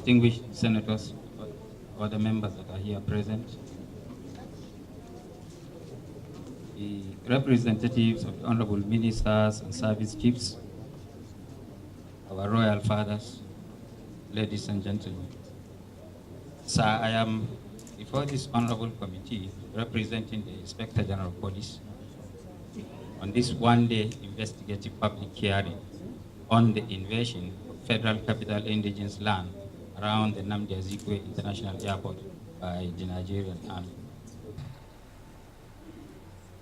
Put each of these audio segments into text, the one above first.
distinguished senators, other members that are here present, the representatives of the honorable ministers and service chiefs, our royal fathers, ladies and gentlemen. Sir, I am before this honorable committee representing the Inspector General of Police on this one-day investigative public hearing on the invasion of Federal Capital Indigenous land around the Nnamdi Azikiwe International Airport by the Nigerian Army.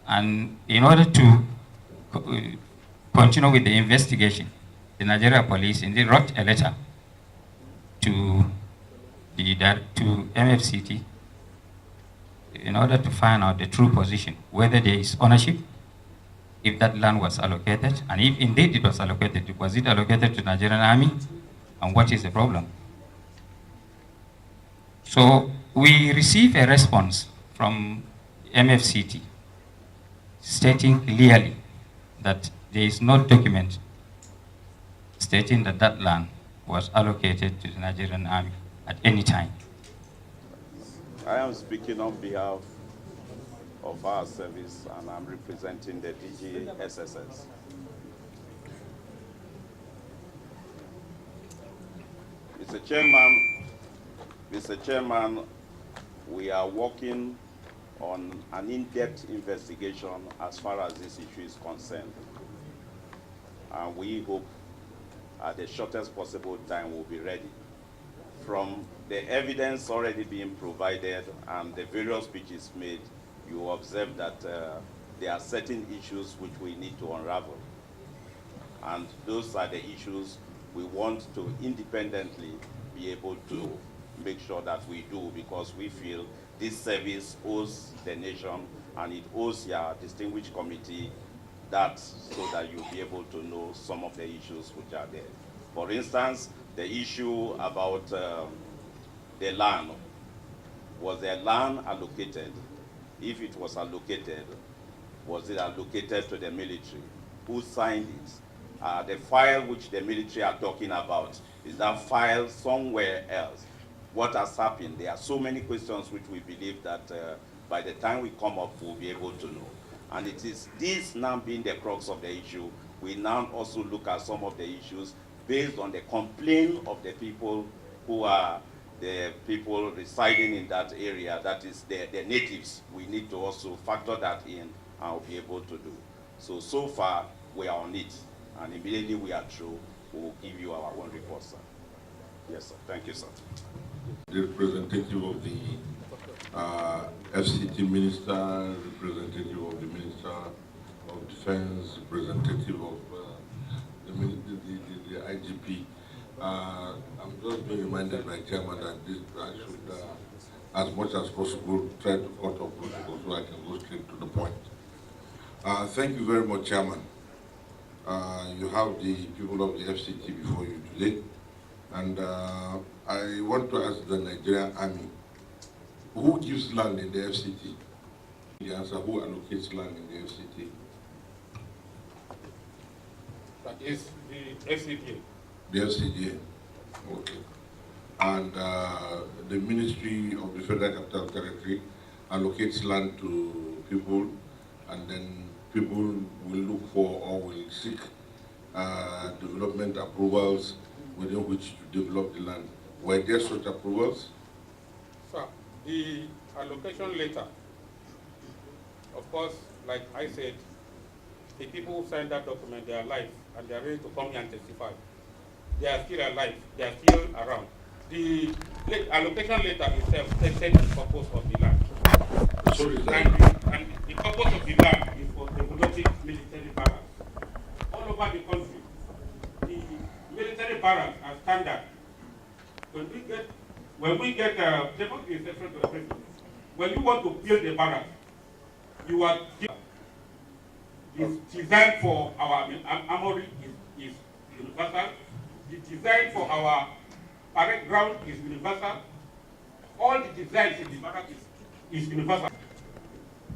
And in order to continue with the investigation, the Nigeria Police indeed wrote a letter to MFCT in order to find out the true position, whether there is ownership, if that land was allocated, and if indeed it was allocated, was it allocated to the Nigerian Army, and what is the problem? So we received a response from MFCT stating clearly that there is no document stating that that land was allocated to the Nigerian Army at any time. I am speaking on behalf of our service, and I'm representing the DGSSS. Mr. Chairman, we are working on an in-depth investigation as far as this issue is concerned. And we hope at the shortest possible time we'll be ready. From the evidence already being provided and the various speeches made, you observe that there are certain issues which we need to unravel. And those are the issues we want to independently be able to make sure that we do, because we feel this service owes the nation and it owes your distinguished committee that, so that you'll be able to know some of the issues which are there. For instance, the issue about the land. Was the land allocated? If it was allocated, was it allocated to the military? Who signed it? The file which the military are talking about, is that file somewhere else? What has happened? There are so many questions which we believe that by the time we come up, we'll be able to know. And it is this now being the crux of the issue. We now also look at some of the issues based on the complaint of the people who are the people residing in that area, that is the natives. We need to also factor that in and we'll be able to do. So far, we are on it. And immediately we are through, we will give you our own report, sir. Yes, sir. Thank you, sir. The representative of the FCT minister, representative of the Minister of Defense, representative of the IGP. I'm just being reminded by Chairman that I should, as much as possible, try to cut off protocol so I can go straight to the point. Thank you very much, Chairman. You have the people of the FCT before you today. And I want to ask the Nigerian Army, who gives land in the FCT? The answer, who allocates land in the FCT? That is the FCT. The FCT, okay. And the Ministry of the Federal Capital Territory allocates land to people, and then people will look for or will seek development approvals within which to develop the land. Were there such approvals? Sir, the allocation letter, of course, like I said, the people who signed that document, they are alive and they are ready to come here and testify. They are still alive, they are still around. The allocation letter itself stated the purpose of the land. And the purpose of the land is for developing military barracks. All over the country, the military barracks are standard. When we get when you want to build a barrack, you are designed for our armory is universal. The design for our parade ground is universal. All the designs in the barrack is universal.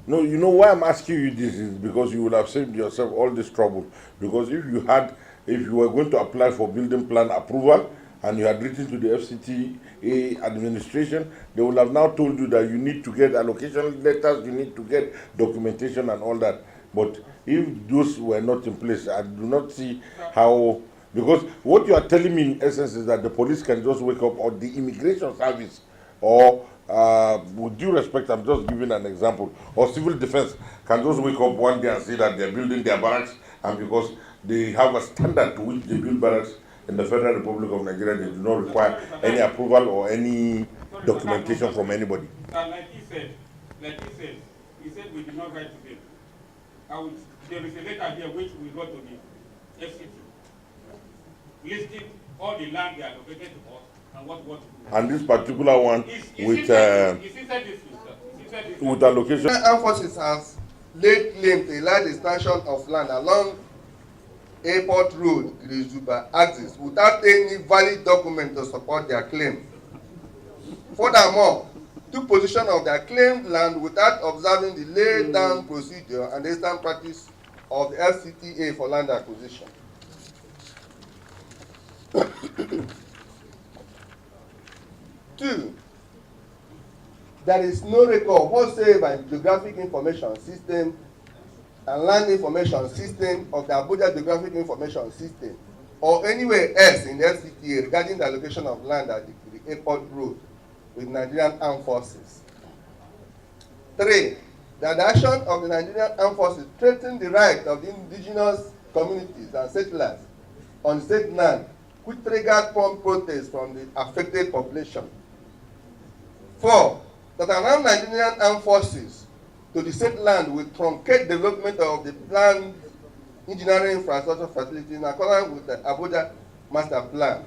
No, you know why I'm asking you this is because you would have saved yourself all this trouble. Because if you were going to apply for building plan approval and you had written to the FCTA administration, they will have now told you that you need to get allocation letters, you need to get documentation and all that. But if those were not in place, I do not see how, because what you are telling me in essence is that the police can just wake up, or the immigration service, or with due respect, I'm just giving an example, or civil defense can just wake up one day and say that they're building their barracks, and because they have a standard to which they build barracks in the Federal Republic of Nigeria, they do not require any approval or any documentation from anybody. Like he said, he said we did not write to them. There is a letter here which we wrote to the FCT, listing all the land they allocated to us and what to do. And this particular one with allocation. The Armed Forces has laid claim to a large expansion of land along Airport Road, Grizuba axis, without any valid document to support their claim. Furthermore, took possession of their claimed land without observing the laid down procedure and the standard practice of the FCTA for land acquisition. Two, there is no record whatsoever in geographic information system and land information system of the Abuja Geographic Information System or anywhere else in the FCTA regarding the allocation of land at the airport road with Nigerian Armed Forces. Three, that the action of the Nigerian Armed Forces threatened the right of the indigenous communities and settlers on state land, which triggered prompt protests from the affected population. Four, that allowed Nigerian Armed Forces to the state land will truncate development of the planned engineering infrastructure facility in accordance with the Abuja Master Plan,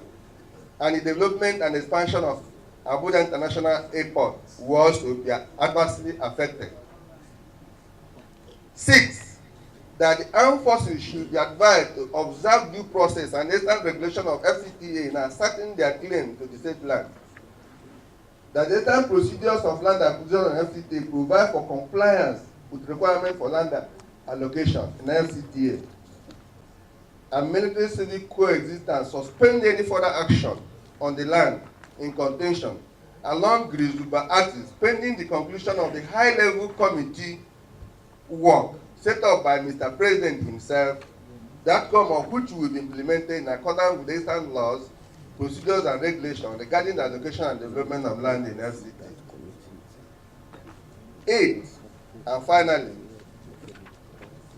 and the development and expansion of Abuja International Airport was to be adversely affected. Six, that the armed forces should be advised to observe due process and instant regulation of FCTA in asserting their claim to the state land. That the instant procedures of land acquisition and FCTA provide for compliance with requirements for land allocation in FCTA. And military civic coexistence suspend any further action on the land in contention along Grizuba axis pending the conclusion of the high-level committee work set up by Mr. President himself, the outcome of which will be implemented in accordance with the Eastern laws, procedures and regulations regarding the allocation and development of land in FCT. 8, and finally,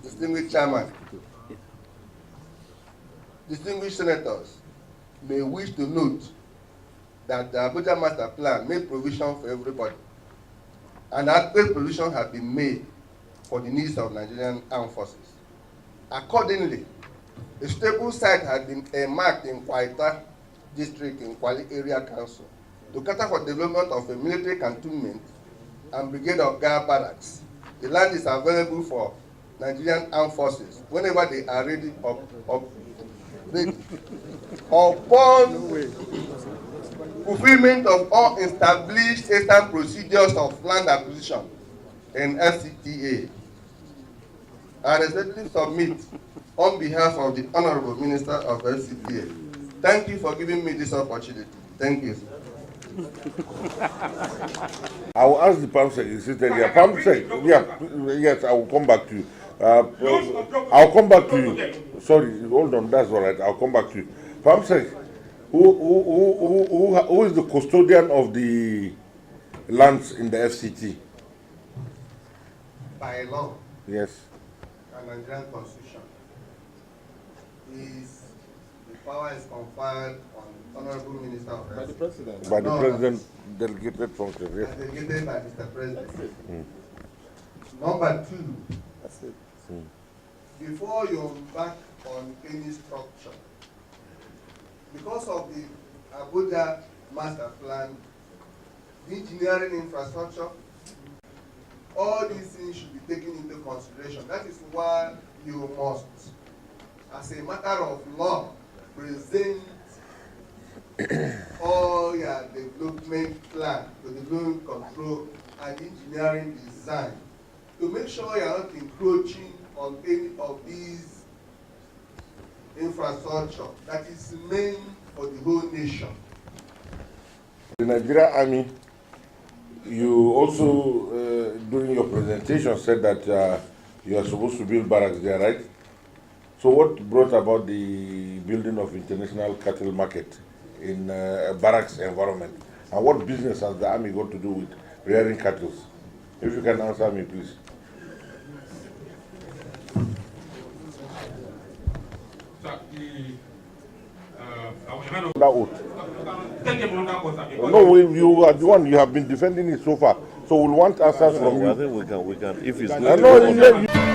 distinguished chairman, distinguished senators may wish to note that the Abuja Master Plan made provision for everybody, and adequate provision have been made for the needs of Nigerian Armed Forces. Accordingly, a stable site had been marked in Kwaita District in Kwali Area Council to cater for development of a military cantonment and brigade of guard barracks. The land is available for Nigerian Armed Forces whenever they are ready upon fulfillment of all established standard procedures of land acquisition in FCTA. I respectfully submit on behalf of the Honorable Minister of FCTA. Thank you for giving me this opportunity. Thank you. I will ask the Palm Sec. Palm Sec, yes, I will come back to you. I'll come back to you. Sorry, hold on, that's all right. I'll come back to you. Palm Sec, who is the custodian of the lands in the FCT? By law. Yes. And Nigerian Constitution. The power is conferred on the Honorable Minister of Health. By the President. By the President, delegated function, yes. Delegated by Mr. President. Number 2. That's it. Before you embark on any structure, because of the Abuja Master Plan, the engineering infrastructure, all these things should be taken into consideration. That is why you must, as a matter of law, present all your development plan to the development control and engineering design to make sure you are not encroaching on any of these infrastructure that is meant for the whole nation. The Nigerian Army, you also, during your presentation, said that you are supposed to build barracks there, right? So what brought about the building of international cattle market in a barracks environment? And what business has the Army got to do with rearing cattle? If you can answer me, please. No, you are the one, you have been defending it so far. So we'll want answers from you. I think we can, if it's I know,